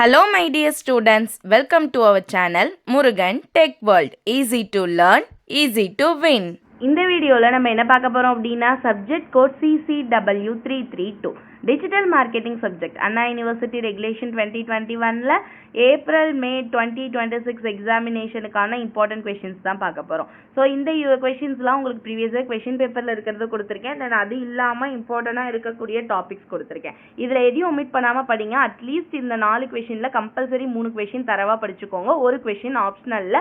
Hello my dear students, welcome to our channel Murugan Tech World. Easy to learn, easy to win. இந்த வீடியோவில் நம்ம என்ன பார்க்க போகிறோம் அப்படின்னா subject code CCW332 digital marketing subject Anna university regulation 2021ல் April May 2026 எக்ஸாமினேஷனுக்கான இம்பார்ட்டன்ட் கொஷின்ஸ் தான் பார்க்க போகிறோம். ஸோ இந்த கொஷின்ஸ்லாம் உங்களுக்கு ப்ரீவியஸாக கொஷின் பேப்பரில் இருக்கிறது கொடுத்துருக்கேன். தென் அது இல்லாமல் இம்பார்ட்டண்ட்டாக இருக்கக்கூடிய டாபிக்ஸ் கொடுத்துருக்கேன். இதில் எதையும் ஒமிட் பண்ணாமல் படிங்க. அட்லீஸ்ட் இந்த 4 கொஷினில் கம்பல்சரி 3 கொஷின் தரவாக படிச்சுக்கோங்க. ஒரு கொஷின் ஆப்ஷனலில்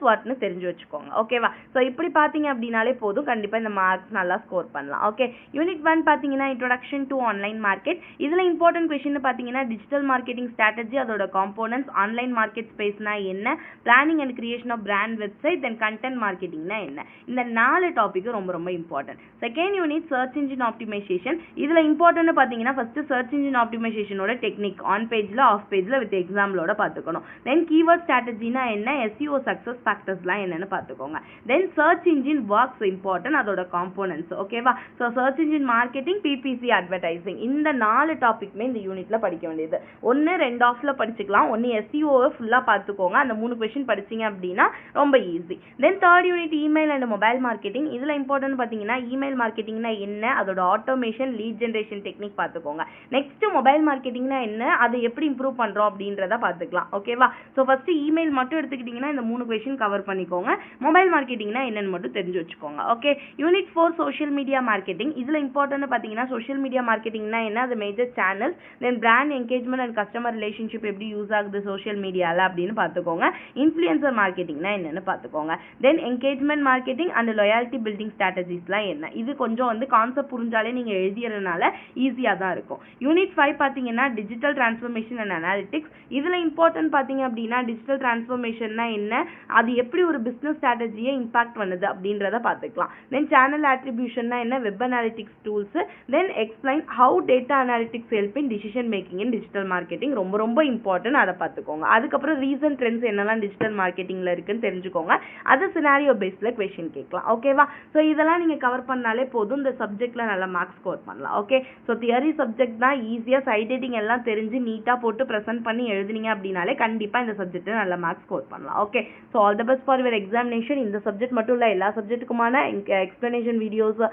வாட்னு தெரிஞ்சு வச்சுக்கோங்க. ஓகேவா? ஸோ இப்படி பார்த்தீங்க அப்படின்னாலே போதும், கண்டிப்பாக இந்த மார்க்ஸ் நல்லா ஸ்கோர் பண்ணலாம். ஓகே, யூனிட் 1 பார்த்தீங்கன்னா இன்ட்ரோடக்ஷன் டு ஆன்லைன் மார்க்கெட். இதில் இம்பார்ட்டன்ட் கொஷின் பார்த்தீங்கன்னா டிஜிட்டல் மார்க்கெட்டிங் ஸ்ட்ராட்டஜி, அதோட காம்போனன்ட்ஸ், ஆன்லைன் மார்க்கெட் ஸ்பேஸ்னா என்ன, planning and creation of brand website, then content மார்க்கெட்டிங்னா என்ன. இந்த 4 டாபிக் ரொம்ப ரொம்ப important. Second unit search engine optimisation. இதில் இம்பார்ட்டன்ட் பார்த்தீங்கன்னா ஃபர்ஸ்ட் சர்ச் இன்ஜின் ஆப்டிமைசேஷனோட டெக்னிக் ஆன் பேஜில் ஆஃப் பேஜில் வித் எக்ஸாம்பிளோட பார்த்துக்கணும். தென் கீவேர்ட் ஸ்ட்ராட்டஜினா என்ன, SEO சக்ஸஸ் ஃபேக்டர்ஸ்லாம் என்னன்னு பார்த்துக்கோங்க. Then search engine works important, அதோட காம்போனன்ட்ஸ். ஓகேவா? So search engine marketing, PPC advertising, இந்த 4 டாபிக்மே இந்த யூனிட்ல படிக்க வேண்டியது. 1-2 ஆஃப்ல படிச்சுக்கலாம். 1 SEO-வை ஃபுல்லாக பார்த்துக்கோங்க. அந்த 3 கொஷின் படிச்சிங்க அப்படின்னா ரொம்ப easy. Then third unit email and mobile marketing. இதில் இம்பார்ட்டன்ட் பார்த்தீங்கன்னா இமெயில் மார்க்கெட்டிங்னா என்ன, அதோட ஆட்டோமேஷன், லீட் ஜென்ரேஷன் டெக்னிக் பார்த்துக்கோங்க. நெக்ஸ்ட் மொபைல் மார்க்கெட்டிங்னா என்ன, அதை எப்படி இம்ப்ரூவ் பண்ணுறோம் அப்படின்றத பார்த்துக்கலாம். ஓகேவா? ஸோ ஃபர்ஸ்ட் இமெயில் மட்டும் எடுத்துக்கிட்டிங்கன்னா இந்த 3 கொஷின் கவர் பண்ணிக்கோங்க. மொபைல் மார்க்கெட்டிங்னா என்னன்னு மட்டும் தெரிஞ்சு வச்சுக்கோங்க. Okay, unit 4 social media marketing. இதில் இம்பார்ட்டன்ட் பார்த்தீங்கன்னா சோஷியல் மீடியா மார்க்கெட்டிங்னா என்ன, அது major channels, then brand engagement and customer relationship எப்படி யூஸ் ஆகுது சோஷியல் மீடியாவில் அப்படின்னு பார்த்துக்கோங்க. இன்ஃப்ளூயன்சர் மார்க்கெட்டிங்னா என்னன்னு பார்த்துக்கோங்க. தென் என்கேஜ்மெண்ட் மார்க்கெட்டிங் அண்ட் லாயாலிட்டி பில்டிங் ஸ்ட்ராட்டஜிஸ்லாம் என்ன. இது கொஞ்சம் கான்செப்ட் புரிஞ்சாலே நீங்கள் எழுதியறதுனால ஈஸியாக தான் இருக்கும். யூனிட் 5 பார்த்தீங்கன்னா டிஜிட்டல் டிரான்ஸ்ஃபர்மேஷன் அண்ட் அனாலிட்டிக்ஸ். இதில் இம்பார்ட்டன்ட் பார்த்தீங்க அப்படின்னா டிஜிட்டல் டிரான்ஸ்ஃபர்மேஷன்னா என்ன, அது எப்படி ஒரு பிஸ்னஸ் ஸ்ட்ராட்டஜியை இம்பாக்ட் பண்ணுது அப்படின்றத பார்த்துக்கலாம். தென் சேனல் ஆட்ரிபியூஷன்னா என்ன, web analytics tools. Then explain how data analytics help in decision making in digital marketing. ரொம்ப ரொம்ப இம்பார்ட்டன்ட், அதை பார்த்துக்கோங்க. அதுக்கப்புறம் ரீசன்ட் ட்ரெண்ட்ஸ் என்னெல்லாம் டிஜிட்டல் மார்க்கெட்டிங்கில் இருக்குன்னு தெரிஞ்சுக்கோங்க. அது சினாரியோ பேஸில் கொஷின் கேட்கலாம். ஓகேவா? ஸோ இதெல்லாம் நீங்கள் கவர் பண்ணாலே போதும், இந்த சப்ஜெக்டில் நல்ல மார்க்ஸ் ஸ்கோர் பண்ணலாம். ஓகே, ஸோ தியரி சப்ஜெக்ட் தான் ஈஸியாக சைட் ரேட்டிங் எல்லாம் தெரிஞ்சு நீட்டாக போட்டு ப்ரெசென்ட் பண்ணி எழுதுனீங்க அப்படின்னாலே கண்டிப்பாக இந்த சப்ஜெக்ட்டில் நல்ல மார்க்ஸ் ஸ்கோர் பண்ணலாம். Okay, so all the best for your examination. இந்த சப்ஜெக்ட் மட்டும் இல்லை, எல்லா சப்ஜெக்ட்டுக்குமான எக்ஸ்ப்ளனேஷன் வீடியோஸ்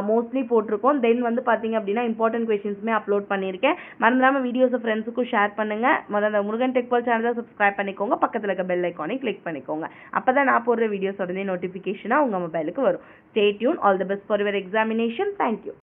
மோஸ்ட்லி போட்டிருக்கோம். தென் பார்த்தீங்க அப்படின்னா இம்பார்ட்டன்ட் கொஷின்ஸுமே அப்லோட் பண்ணியிருக்கேன். மறந்துடாமல் வீடியோஸை ஃப்ரெண்ட்ஸுக்கும் ஷேர் பண்ணுங்கள். முதல்ல முருகன் டெக் வேர்ல்ட் சேனலை சப்ஸ்கிரைப் பண்ணிக்கோங்க. பக்கத்தில் இருக்க பெல் ஐக்கானை கிளிக் பண்ணிக்கோங்க. அப்போ தான் நான் போடுற வீடியோஸ் உடனே நோட்டிஃபிகேஷனாக உங்கள் மொபைலுக்கு வரும். Stay tune. All the best for your examination. Thank you.